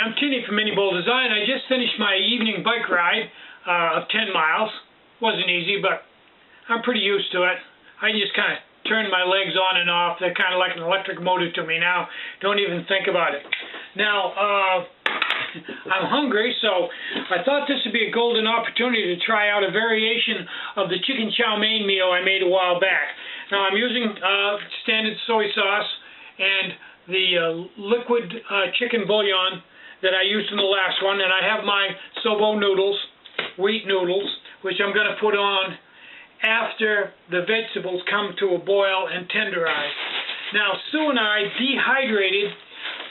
I'm Tinny from Mini Bowl Design. I just finished my evening bike ride of 10 miles. Wasn't easy, but I'm pretty used to it. I just kind of turn my legs on and off. They're kind of like an electric motor to me now. Don't even think about it. Now, I'm hungry, so I thought this would be a golden opportunity to try out a variation of the chicken chow mein meal I made a while back. Now, I'm using standard soy sauce and the liquid chicken bouillon that I used in the last one, and I have my sobo noodles, wheat noodles, which I'm going to put on after the vegetables come to a boil and tenderize. Now, Sue and I dehydrated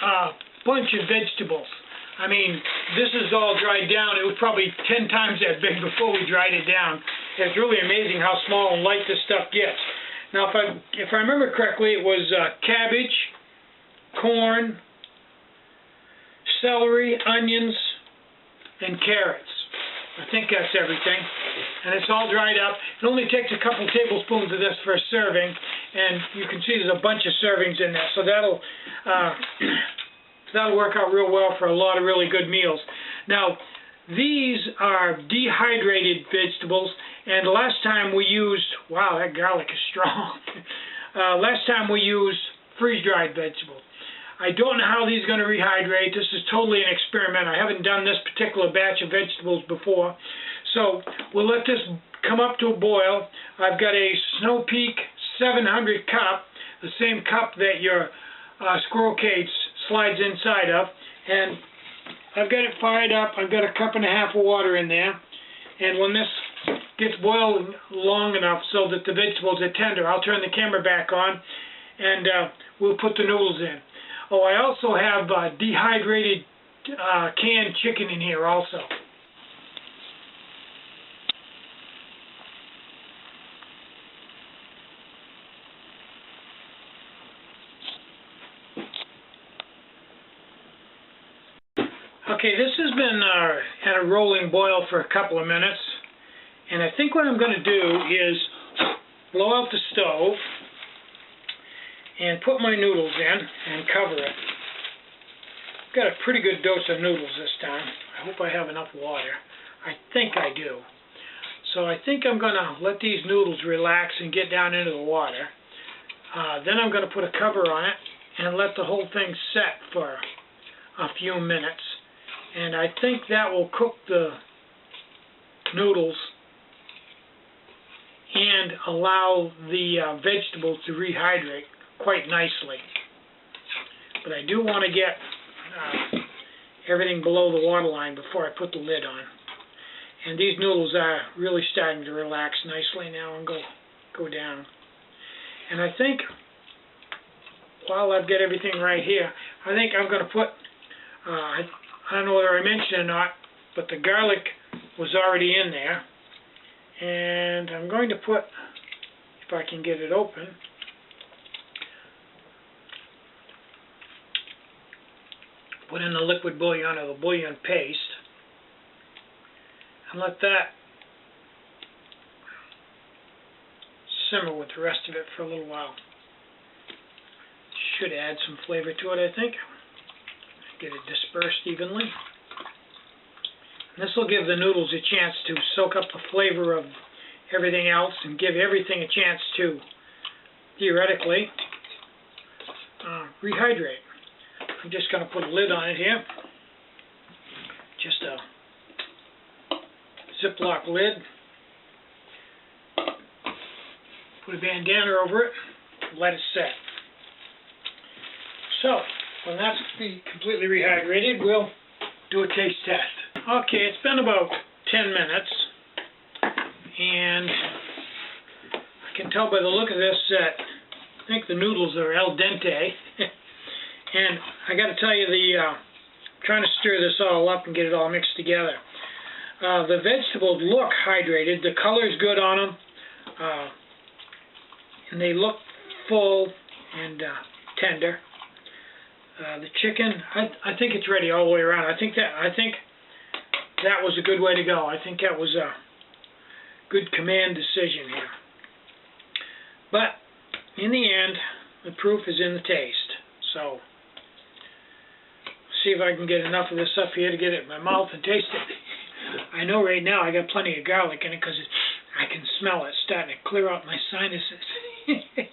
a bunch of vegetables. I mean, this is all dried down. It was probably 10 times that big before we dried it down. It's really amazing how small and light this stuff gets. Now, if I remember correctly, it was cabbage, corn, celery, onions, and carrots. I think that's everything. And it's all dried up. It only takes a couple tablespoons of this for a serving, and you can see there's a bunch of servings in there. So that'll work out real well for a lot of really good meals. Now, these are dehydrated vegetables, and last time we used, wow, that garlic is strong. Last time we used freeze-dried vegetables. I don't know how these are going to rehydrate. This is totally an experiment. I haven't done this particular batch of vegetables before. So we'll let this come up to a boil. I've got a Snow Peak 700 cup, the same cup that your squirrel cage slides inside of. And I've got it fired up. I've got a cup and a half of water in there. And when this gets boiled long enough so that the vegetables are tender, I'll turn the camera back on and we'll put the noodles in. Oh, I also have dehydrated canned chicken in here also. Okay, this has been at a rolling boil for a couple of minutes, and I think what I'm going to do is blow out the stove and put my noodles in and cover it. Got a pretty good dose of noodles this time. I hope I have enough water. I think I do. So I think I'm going to let these noodles relax and get down into the water. Then I'm going to put a cover on it and let the whole thing set for a few minutes. And I think that will cook the noodles and allow the vegetables to rehydrate quite nicely. But I do want to get everything below the waterline before I put the lid on. And these noodles are really starting to relax nicely now and go down. And I think, while I've got everything right here, I think I'm going to put, I don't know whether I mentioned it or not, but the garlic was already in there. And I'm going to put, if I can get it open, put in the liquid bouillon or the bouillon paste and let that simmer with the rest of it for a little while. Should add some flavor to it, I think. Get it dispersed evenly. And this will give the noodles a chance to soak up the flavor of everything else and give everything a chance to, theoretically, rehydrate. I'm just going to put a lid on it here. Just a Ziploc lid. Put a bandana over it. Let it set. So, when that's completely rehydrated, we'll do a taste test. Okay, it's been about 10 minutes. And I can tell by the look of this that I think the noodles are al dente. And I got to tell you, trying to stir this all up and get it all mixed together. The vegetables look hydrated. The color's good on them, and they look full and tender. The chicken, I think it's ready all the way around. I think that was a good way to go. I think that was a good command decision here. But in the end, the proof is in the taste. So see if I can get enough of this stuff here to get it in my mouth and taste it. I know right now I got plenty of garlic in it because I can smell it starting to clear out my sinuses.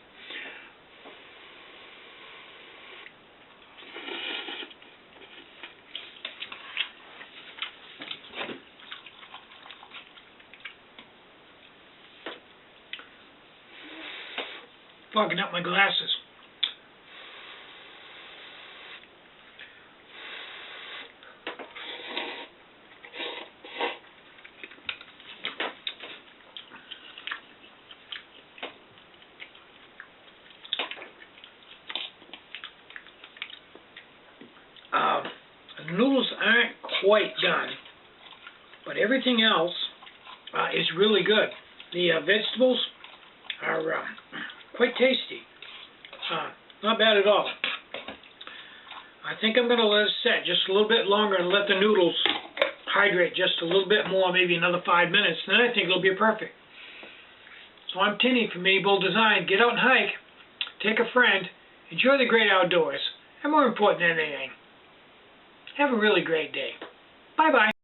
Fogging up my glasses. The noodles aren't quite done, but everything else is really good. The vegetables are quite tasty. Not bad at all. I think I'm going to let it set just a little bit longer and let the noodles hydrate just a little bit more, maybe another 5 minutes, and then I think it'll be perfect. So I'm Tinny from Mabel Design. Get out and hike, take a friend, enjoy the great outdoors, and more important than anything, have a really great day. Bye-bye.